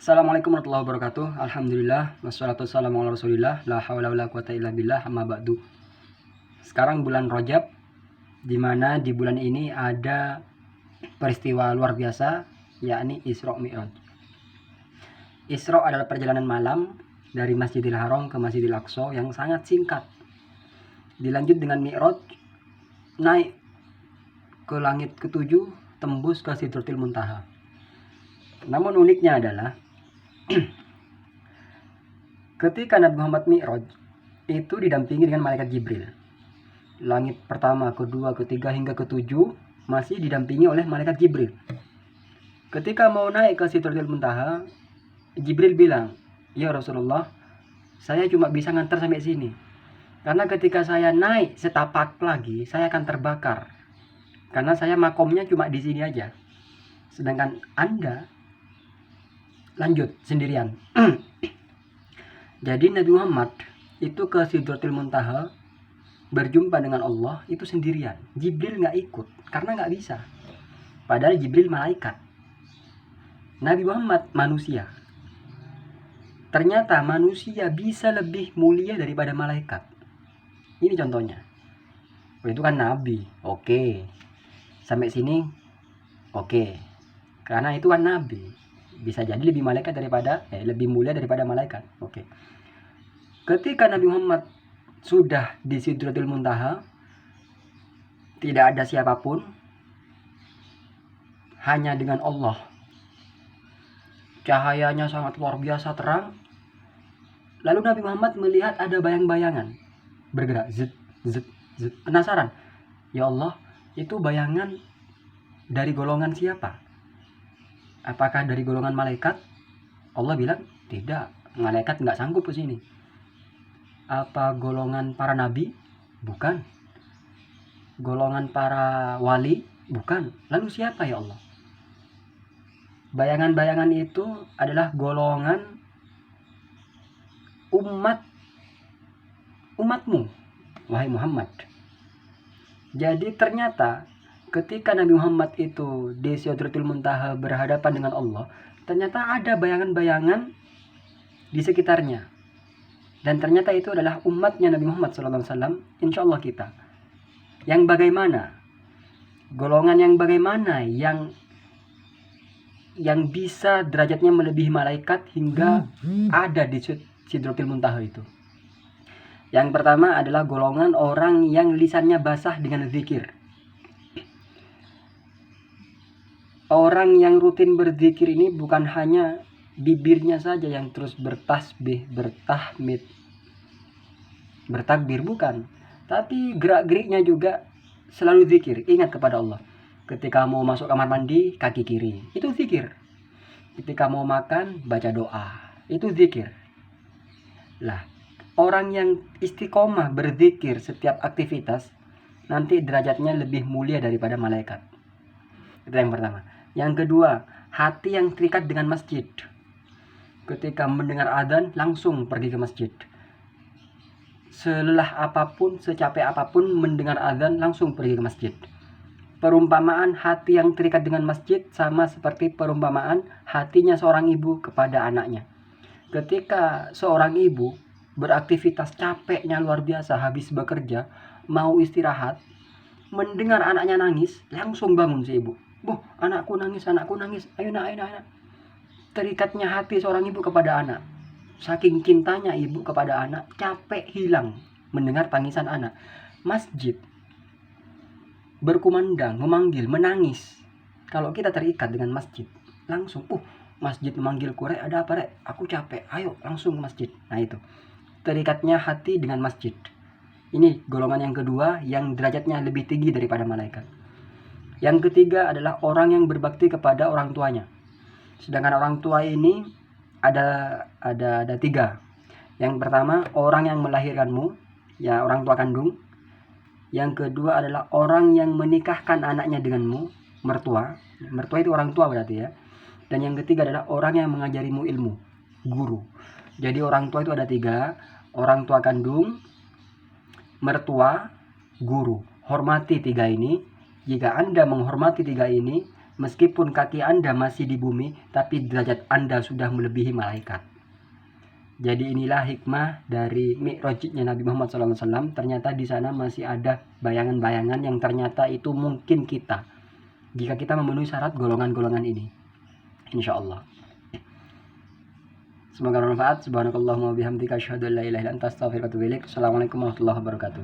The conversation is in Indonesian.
Assalamualaikum warahmatullahi wabarakatuh. Alhamdulillah wassalatu wassalamu ala Rasulillah la haula wala quwata illa billah amma ba'du. Sekarang bulan Rajab, di mana di bulan ini ada peristiwa luar biasa, yakni Isra Mi'raj. Isra adalah perjalanan malam dari Masjidil Haram ke Masjidil Aqsa yang sangat singkat. Dilanjut dengan Mi'raj, naik ke langit ketujuh, tembus ke Sidratil Muntaha. Namun uniknya adalah ketika Nabi Muhammad Mi'raj itu didampingi dengan malaikat Jibril. Langit pertama, kedua, ketiga hingga ketujuh masih didampingi oleh malaikat Jibril. Ketika mau naik ke Sidratil Muntaha, Jibril bilang, "Ya Rasulullah, saya cuma bisa ngantar sampai sini. Karena ketika saya naik setapak lagi, saya akan terbakar. Karena saya makomnya cuma di sini aja. Sedangkan Anda lanjut sendirian." Jadi Nabi Muhammad itu ke Sidratil Muntaha berjumpa dengan Allah itu sendirian. Jibril nggak ikut karena nggak bisa. Padahal Jibril malaikat. Nabi Muhammad manusia. Ternyata manusia bisa lebih mulia daripada malaikat. Ini contohnya. Oh, itu kan Nabi. Oke. Sampai sini oke. Karena itu kan Nabi. Bisa jadi lebih malaikat daripada lebih mulia daripada malaikat. Oke. Ketika Nabi Muhammad sudah di Sidratil Muntaha, tidak ada siapapun, hanya dengan Allah. Cahayanya sangat luar biasa terang. Lalu Nabi Muhammad melihat ada bayang-bayangan bergerak, zet, zet, zet. Penasaran, ya Allah, itu bayangan dari golongan siapa? Apakah dari golongan malaikat? Allah bilang, tidak, malaikat nggak sanggup ke sini. Apa golongan para nabi? Bukan. Golongan para wali? Bukan. Lalu siapa ya Allah? Bayangan-bayangan itu adalah golongan umatmu, wahai Muhammad. Jadi ternyata ketika Nabi Muhammad itu di Sidratil Muntaha berhadapan dengan Allah, ternyata ada bayangan-bayangan di sekitarnya. Dan ternyata itu adalah umatnya Nabi Muhammad SAW, insya Allah kita. Yang bagaimana? Golongan yang bagaimana? Yang bisa derajatnya melebihi malaikat hingga ada di Sidratil Muntaha itu. Yang pertama adalah golongan orang yang lisannya basah dengan zikir. Orang yang rutin berzikir ini bukan hanya bibirnya saja yang terus bertasbih, bertahmid, bertakbir, bukan. Tapi gerak-geriknya juga selalu zikir, ingat kepada Allah. Ketika mau masuk kamar mandi, kaki kiri, itu zikir. Ketika mau makan, baca doa, itu zikir. Lah, orang yang istiqomah berzikir setiap aktivitas, nanti derajatnya lebih mulia daripada malaikat. Itu yang pertama. Yang kedua, hati yang terikat dengan masjid. Ketika mendengar adzan, langsung pergi ke masjid. Selelah apapun, secapek apapun mendengar adzan, langsung pergi ke masjid. Perumpamaan hati yang terikat dengan masjid sama seperti perumpamaan hatinya seorang ibu kepada anaknya. Ketika seorang ibu beraktivitas capeknya luar biasa, habis bekerja, mau istirahat, mendengar anaknya nangis, langsung bangun si ibu. "Bu, anakku nangis, ayo nak. Terikatnya hati seorang ibu kepada anak. Saking cintanya ibu kepada anak, capek hilang mendengar tangisan anak. Masjid berkumandang, memanggil, menangis. Kalau kita terikat dengan masjid, langsung, masjid memanggilku, "Rek, ada apa, Rek? Aku capek, ayo langsung ke masjid." Nah itu, terikatnya hati dengan masjid. Ini golongan yang kedua yang derajatnya lebih tinggi daripada malaikat. Yang ketiga adalah orang yang berbakti kepada orang tuanya. Sedangkan orang tua ini ada tiga. Yang pertama, orang yang melahirkanmu, ya orang tua kandung. Yang kedua adalah orang yang menikahkan anaknya denganmu, mertua. Mertua itu orang tua berarti ya. Dan yang ketiga adalah orang yang mengajarimu ilmu, guru. Jadi orang tua itu ada tiga, orang tua kandung, mertua, guru. Hormati tiga ini. Jika Anda menghormati tiga ini, Meskipun kaki Anda masih di bumi, tapi derajat Anda sudah melebihi malaikat. Jadi inilah hikmah dari Mi'rajnya Nabi Muhammad SAW. Ternyata di sana masih ada bayangan-bayangan yang ternyata itu mungkin kita, jika kita memenuhi syarat golongan-golongan ini, insya Allah. Semoga bermanfaat. Subhanakallahumma wabihamdika asyhadu an la ilaha illa anta astaghfiruka wa atubu ilaik. Assalamualaikum warahmatullahi wabarakatuh.